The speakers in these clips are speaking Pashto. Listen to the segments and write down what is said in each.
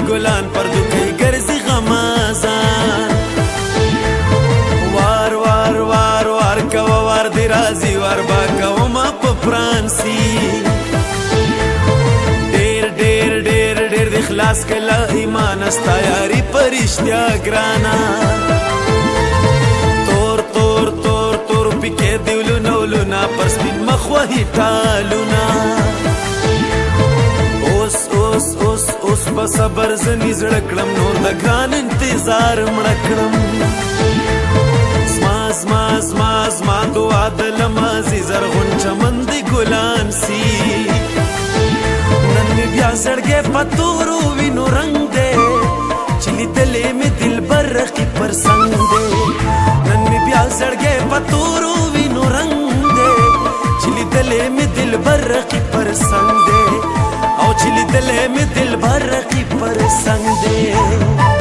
ګلان پردو کوي ګرځي غمازان وار وار وار وار کوه وار دی راځي وار با کومه په فرانسي ډېر ډېر ډېر ډېر د خلاص کله ایمان ستا یاري په رښتیا ګرانه تور تور تور تور پکې دیولونه ولونه پر سپین مخ وهي ټالونه اوس په صبر زنې زړه کړم نور د ګران انتظار مړه کړم زما دعا د لمازي زرغون چمن د ګلان سي نن مې بیا زړګی په تورو وینو رنګ دی چې لیدلې مې دلبر رقیب پر څنګ دی نن مې بیا زړګی په تورو وینو رنګ دی چې لیدلې مې دلبر رقیب پر څنګ دی او چې لیدلې مې دلبر رقیب پر څنګ دی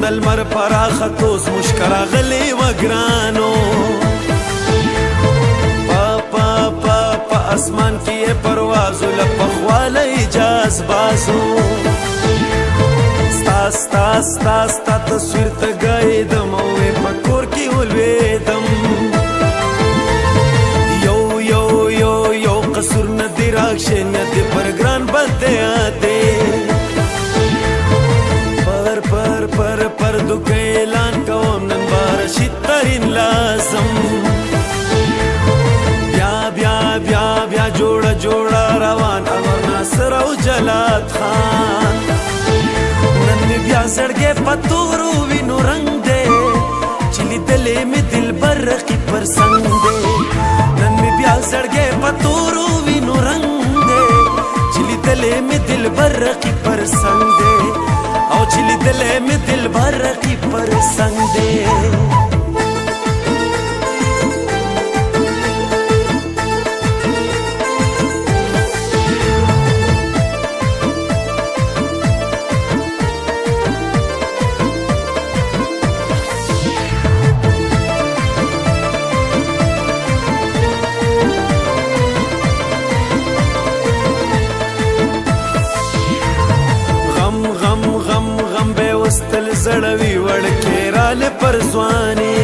دلمر پراخه توس مشکره غلی و گرانو پا اسمان کی پروازو لپخوال اجاز بازو ستا تصویر تا گایدم اوی پا کور کی ولویدم یو قصور ندی راکشه ندی پر گران بلده آده پر دکه اعلان کوم نن بارشید ترین لازم بیا جوړه روان امر ناصر او جلات خان نن می بیا زړګی په تورو وینو رنګ دی چې لیدلې مې دلبر رقیب پر څنګ دی نن می بیا زړګی په تورو وینو رنګ دی چې لیدلې مې دلبر رقیب پر څنګ دی او چې لیدلې مې دلبر رقیب پر څنګ دی ستل زړوي وړکې راله پر ځواني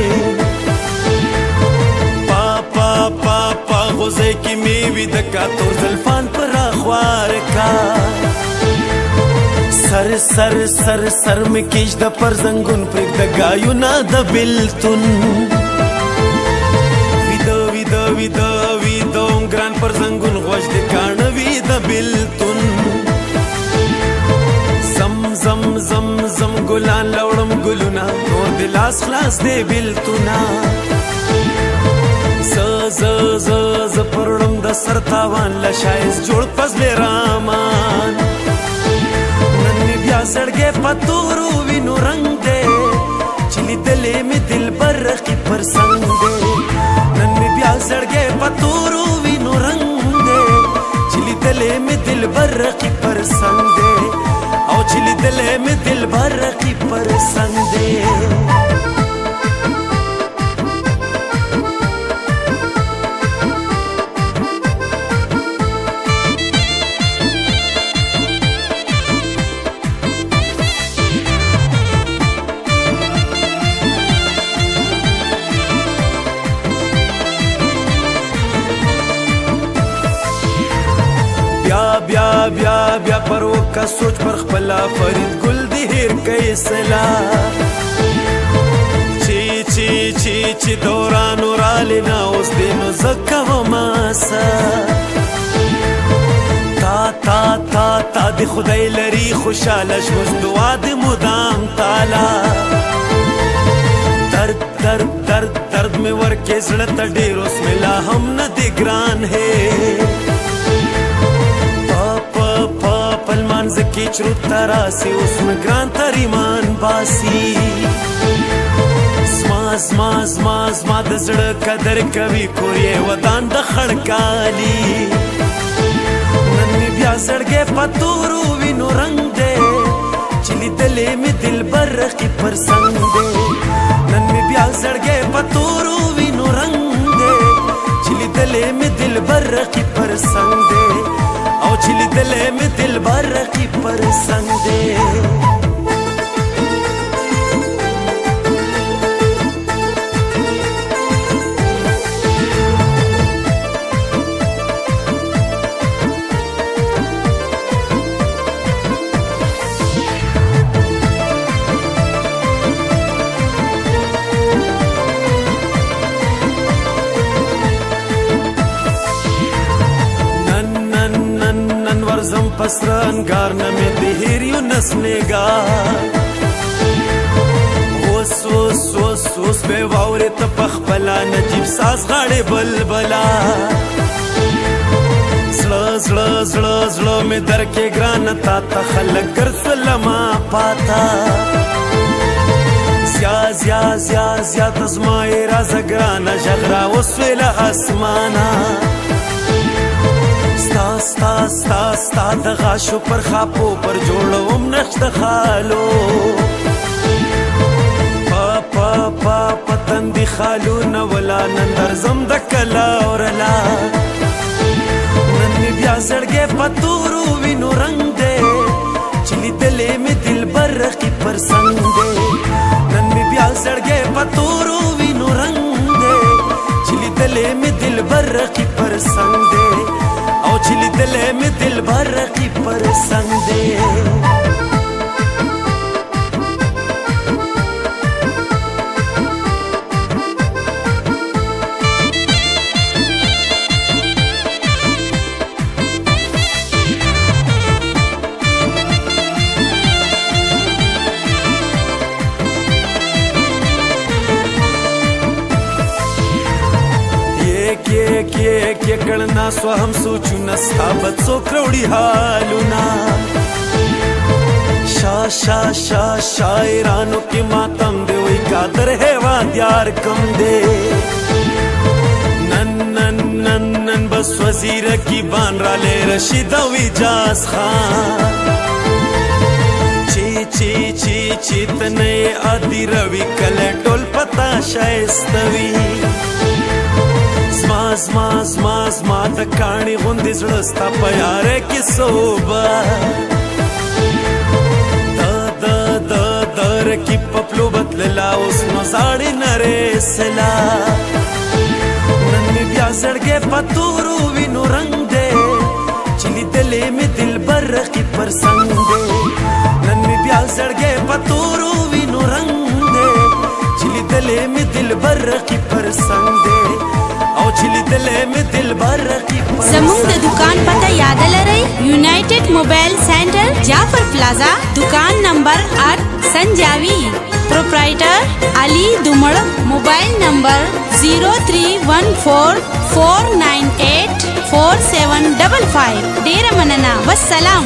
پا غوزه کې میوي د کاتور زلفان پر اخوار کا سر مې کېج د پر زنګون پرېږ د ګایونه د بلتون ویده ګران پر زنګون غوږ د کاڼوي د بلتون زم ګلان لوړم ګلونه نور د لاس خلاص دی بلتونه ز پرړم د سر تاوان له شایست جوړ فضل رامان نن مې بیا زړګی په تورو وینو رنګ دی چې لیدلې مې دلبر رقیب پر څنګ دی نن مې بیا زړګی په تورو وینو رنګ دی چې لیدلې مې دلبر رقیب پر څنګ دی او چې لیدلې مې دلبر رقیب پر څنګ دی بیا پر وکا سوچ پر خپلا فرید گل دی هیر کئی سلا چی دورانو رالی ناوز دینو زکا و ماسا تا دی خدای لری خوشالش وز دعا دی مدام تالا درد میں ورکے زڑتا ډیر اوس ملا هم ندی گران ہے زکی چرو تراسی اوس میں گران تر ایمان باسی زما د زړه قدر کوي کور یې ودان د خړکالي نن مې بیا زړګی په تورو وینو رنګ دی چې لیدلې مې دلبر رقیب پر څنګ دی نن مې بیا زړګی په تورو وینو رنګ دی چې لیدلې مې دلبر رقیب پر څنګ دی او چې لیدلې مې دلبر رقیب پر څنګ دی زم پسر انگار نمی دهیریو نسنگا اوس بے واوری تپخ بلا نجیب ساز غاڑی بلبلا زړه می در کې ګران تا ته خلک ګرځلما پاتا زیات ازمای راز ګرانه جغرا وسویله اسمانه ستا د غاشو پر خاپو پر جوړوم نشته خالو په تندي خالونه ولا نن درځم د کلا اورلا نن مې بیا زړګی په تورو وینو رنګ دی چې لیدلې مې دلبر رقیب پر څنګ دی نن مې بیا زړګی په تورو وینو رنګ دی چې لیدلې مې دلبر رقیب پر څنګ دی او چې لیدلې مې دلبر رقیب پر څنګ دی کې کړنا سو هم سوچونه ستا بد سو کروړي حالونه شاعرانو کې ماتم دی وای قادر هیواد یار کم دی نن بس وزیر کی بان را لے رشید او اجاز خان چی تنه ادي روي کله ټول پتا شایستوي زما د کاڼي غوندې زړه ستا په یاره کې صوبه د رقیب په پلو بدللا اوس نو زاړې نرېسلا نن مې بیا زړګی په تورو وینو رنګ دی چې لیدلې مې دلبر رقیب پر څنګ دی نن مې بیا زړګی په تورو وینو رنګ دی چې لیدلې مې دلبر رقیب پر څنګ دی زمون د دکان پته یاد لرئ یونایټډ موبایل سنټر جعفر پلازا دکان نمبر 8 سنجاوی پروپرائټر علي دمړ موبایل نمبر 0314498475 ډیر مننه والسلام